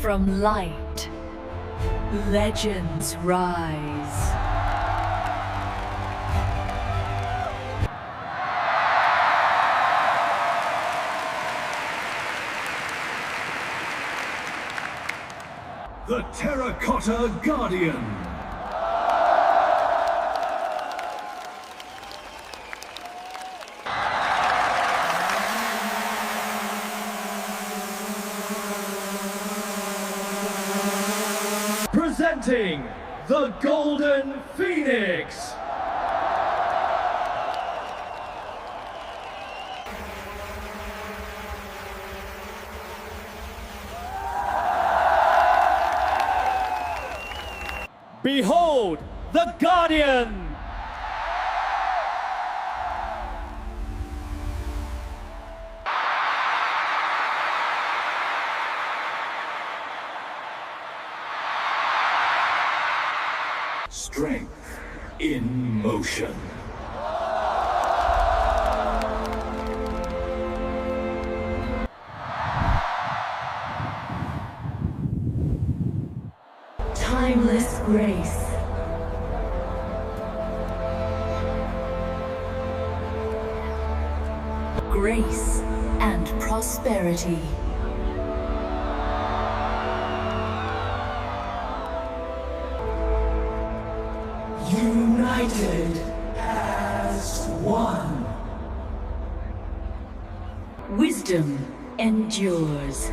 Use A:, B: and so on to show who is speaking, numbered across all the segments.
A: From light, legends rise.
B: The Terracotta Guardian. Presenting the Golden Phoenix. Behold, the Guardian! Strength in motion.
A: Timeless grace. Grace and prosperity.
B: United as one.
A: Wisdom endures.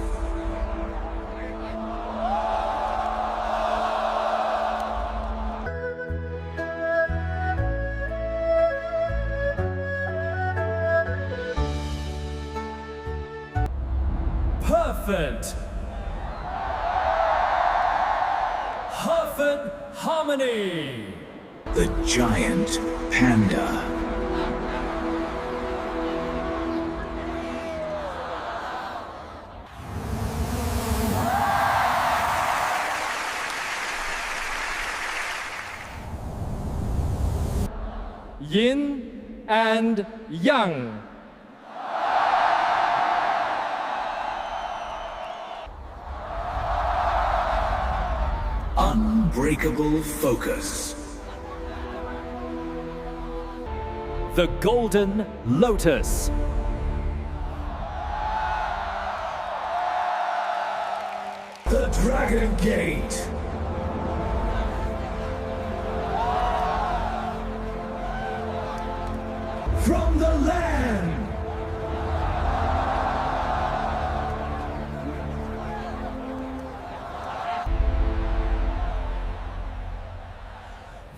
B: Perfect. Perfect harmony. The giant panda. Yin and Yang. Unbreakable focus. The Golden Lotus. The Dragon Gate. From the land.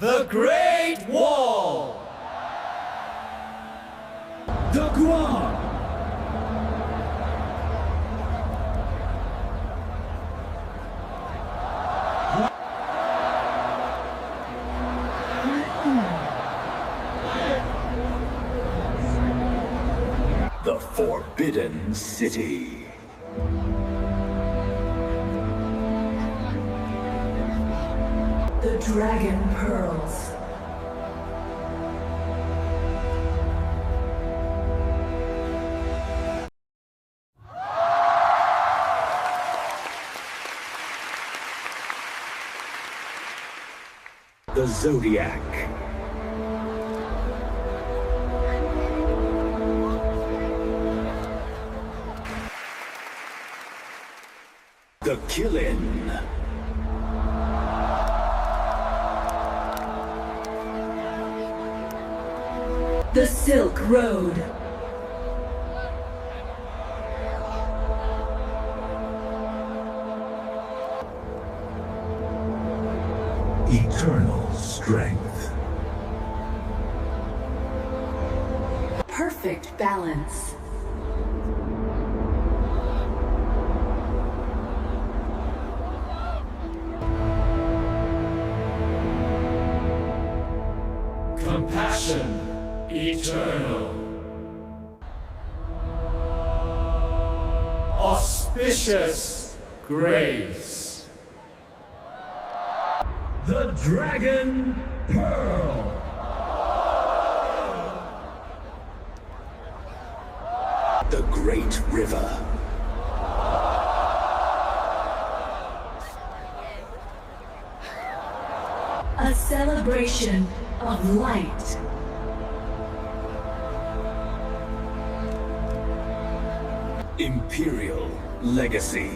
B: The Great Wall. The Guam. The Forbidden City.
A: The Dragon Pearls.
B: The Zodiac. The Killin.
A: The Silk Road.
B: Eternal strength.
A: Perfect balance.
B: Compassion eternal. Auspicious grace. The Dragon Pearl. The Great River.
A: A celebration of light.
C: Imperial legacy.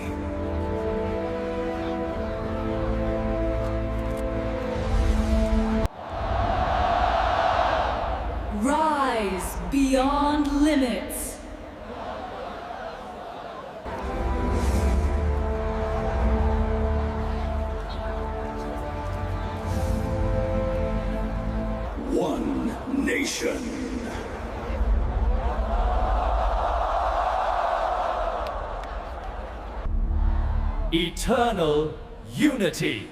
A: Rise beyond limits.
C: One nation.
B: Eternal unity.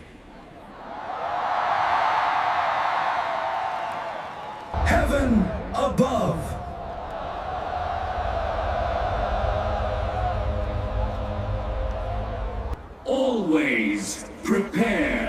C: Heaven above. Always prepare.